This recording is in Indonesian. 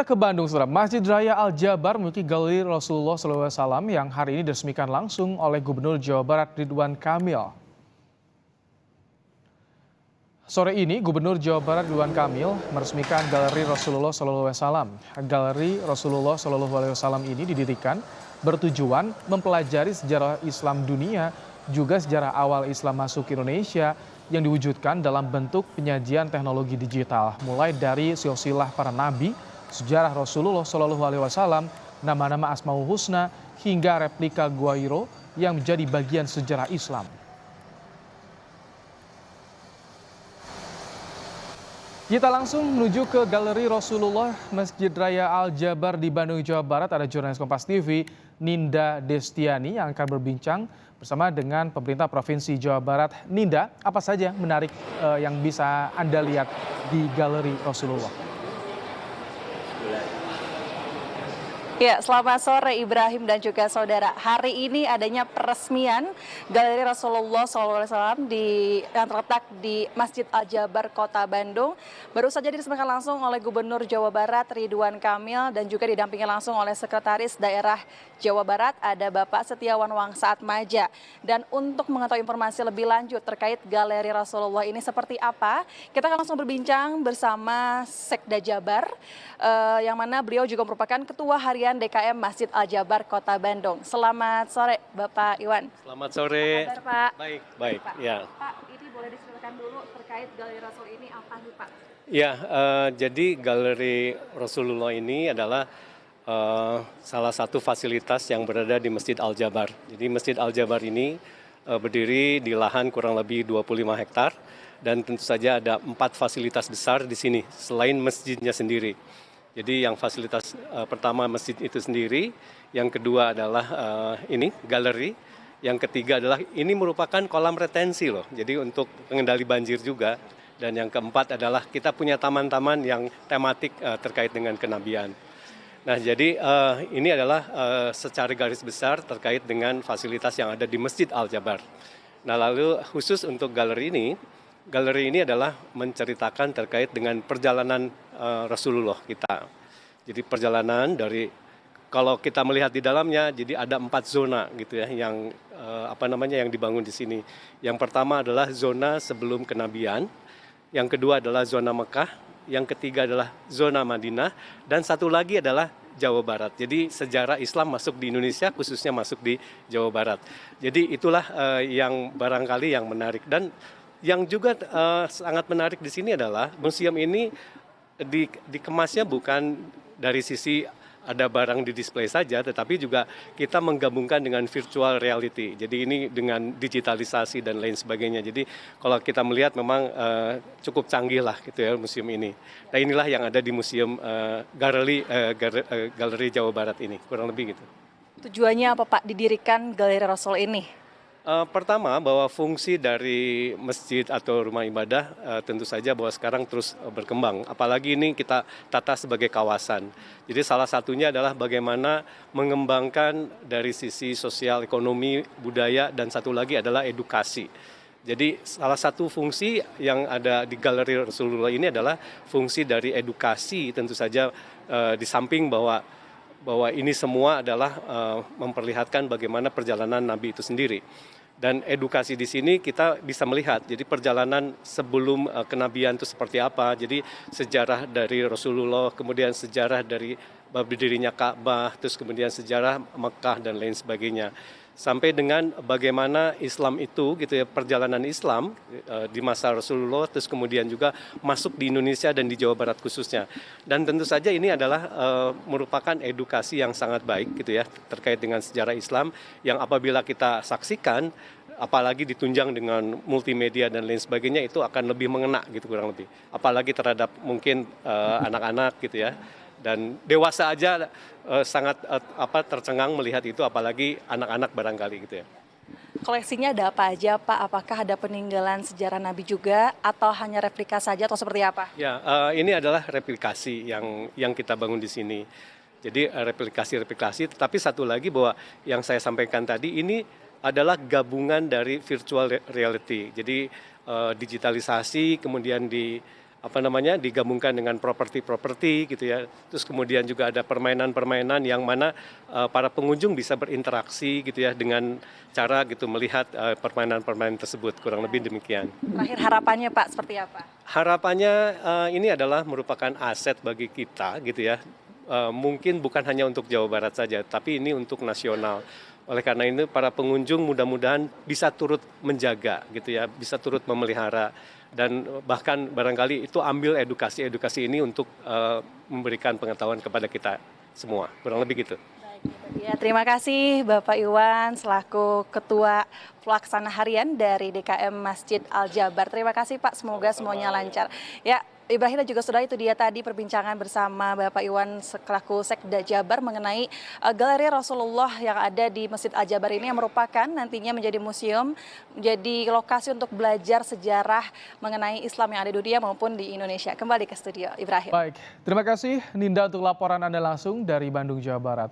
Kita ke Bandung, Saudara. Masjid Raya Al-Jabar memiliki galeri Rasulullah SAW yang hari ini diresmikan langsung oleh Gubernur Jawa Barat Ridwan Kamil. Sore ini, Gubernur Jawa Barat Ridwan Kamil meresmikan galeri Rasulullah SAW. Galeri Rasulullah SAW ini didirikan bertujuan mempelajari sejarah Islam dunia, juga sejarah awal Islam masuk ke Indonesia yang diwujudkan dalam bentuk penyajian teknologi digital, mulai dari silsilah para nabi, sejarah Rasulullah SAW, nama-nama Asmaul Husna, hingga replika Gua Hiro yang menjadi bagian sejarah Islam. Kita langsung menuju ke Galeri Rasulullah Masjid Raya Al-Jabar di Bandung, Jawa Barat. Ada jurnalis Kompas TV, Ninda Destiani, yang akan berbincang bersama dengan pemerintah Provinsi Jawa Barat. Ninda, apa saja menarik yang bisa Anda lihat di Galeri Rasulullah? Ya, selamat sore Ibrahim dan juga saudara. Hari ini adanya peresmian Galeri Rasulullah SAW yang terletak di Masjid Al-Jabar, Kota Bandung. Baru saja diresmikan langsung oleh Gubernur Jawa Barat Ridwan Kamil dan juga didampingi langsung oleh Sekretaris Daerah Jawa Barat, ada Bapak Setiawan Wangsaat Maja. Dan untuk mengetahui informasi lebih lanjut terkait Galeri Rasulullah ini seperti apa, kita akan langsung berbincang bersama Sekda Jabar, yang mana beliau juga merupakan Ketua Harian DKM Masjid Al-Jabar Kota Bandung. Selamat sore Bapak Iwan. Selamat sore. Apa kabar, Pak? Baik. Pak, Ya. Pak, ini boleh diceritakan dulu terkait Galeri Rasul ini apa nih Pak? Ya, jadi Galeri Rasulullah ini adalah salah satu fasilitas yang berada di Masjid Al-Jabar. Jadi Masjid Al-Jabar ini berdiri di lahan kurang lebih 25 hektar dan tentu saja ada 4 fasilitas besar di sini selain masjidnya sendiri. Jadi yang fasilitas pertama masjid itu sendiri, yang kedua adalah ini galeri, yang ketiga adalah ini merupakan kolam retensi loh. Jadi untuk pengendali banjir juga, dan yang keempat adalah kita punya taman-taman yang tematik terkait dengan kenabian. Nah, jadi ini adalah secara garis besar terkait dengan fasilitas yang ada di Masjid Al-Jabar. Nah, lalu khusus untuk galeri ini adalah menceritakan terkait dengan perjalanan Rasulullah kita. Jadi perjalanan dari, kalau kita melihat di dalamnya, jadi ada 4 zona gitu ya yang yang dibangun di sini. Yang pertama adalah zona sebelum kenabian, yang kedua adalah zona Mekah, yang ketiga adalah zona Madinah, dan satu lagi adalah Jawa Barat. Jadi sejarah Islam masuk di Indonesia, khususnya masuk di Jawa Barat. Jadi itulah yang barangkali yang menarik. Dan yang juga sangat menarik di sini adalah museum ini dikemasnya bukan dari sisi ada barang di display saja, tetapi juga kita menggabungkan dengan virtual reality. Jadi ini dengan digitalisasi dan lain sebagainya. Jadi kalau kita melihat memang cukup canggih lah gitu ya museum ini. Nah, inilah yang ada di museum Galeri Jawa Barat ini, kurang lebih gitu. Tujuannya apa Pak didirikan Galeri Rasul ini? Pertama, bahwa fungsi dari masjid atau rumah ibadah tentu saja bahwa sekarang terus berkembang. Apalagi ini kita tata sebagai kawasan. Jadi salah satunya adalah bagaimana mengembangkan dari sisi sosial, ekonomi, budaya, dan satu lagi adalah edukasi. Jadi salah satu fungsi yang ada di Galeri Rasulullah ini adalah fungsi dari edukasi, tentu saja di samping bahwa ini semua adalah memperlihatkan bagaimana perjalanan Nabi itu sendiri. Dan edukasi di sini kita bisa melihat, jadi perjalanan sebelum kenabian itu seperti apa, jadi sejarah dari Rasulullah, kemudian sejarah dari berdirinya Ka'bah, terus kemudian sejarah Mekah dan lain sebagainya. Sampai dengan bagaimana Islam itu gitu ya, perjalanan Islam di masa Rasulullah, terus kemudian juga masuk di Indonesia dan di Jawa Barat khususnya. Dan tentu saja ini adalah merupakan edukasi yang sangat baik gitu ya terkait dengan sejarah Islam yang apabila kita saksikan, apalagi ditunjang dengan multimedia dan lain sebagainya, itu akan lebih mengena gitu kurang lebih. Apalagi terhadap mungkin anak-anak gitu ya. Dan dewasa aja sangat tercengang melihat itu, apalagi anak-anak barangkali gitu ya. Koleksinya ada apa aja Pak? Apakah ada peninggalan sejarah Nabi juga atau hanya replika saja atau seperti apa? Ya, ini adalah replikasi yang kita bangun di sini. Jadi replikasi, tetapi satu lagi bahwa yang saya sampaikan tadi ini adalah gabungan dari virtual reality. Jadi digitalisasi kemudian digabungkan dengan properti-properti gitu ya. Terus kemudian juga ada permainan-permainan yang mana para pengunjung bisa berinteraksi gitu ya dengan cara gitu melihat permainan-permainan tersebut, kurang lebih demikian. Terakhir harapannya Pak seperti apa? Harapannya ini adalah merupakan aset bagi kita gitu ya. Mungkin bukan hanya untuk Jawa Barat saja, tapi ini untuk nasional. Oleh karena itu para pengunjung mudah-mudahan bisa turut menjaga gitu ya, bisa turut memelihara dan bahkan barangkali itu ambil edukasi ini untuk memberikan pengetahuan kepada kita semua, kurang lebih gitu. Ya, terima kasih Bapak Iwan selaku Ketua Pelaksana Harian dari DKM Masjid Al-Jabar. Terima kasih Pak, semoga semuanya lancar. Ya, Ibrahim dan juga saudara, itu dia tadi perbincangan bersama Bapak Iwan selaku Sekda Jabar mengenai Galeri Rasulullah yang ada di Masjid Al-Jabar ini yang merupakan nantinya menjadi museum, menjadi lokasi untuk belajar sejarah mengenai Islam yang ada di dunia maupun di Indonesia. Kembali ke studio, Ibrahim. Baik, terima kasih Ninda untuk laporan Anda langsung dari Bandung, Jawa Barat.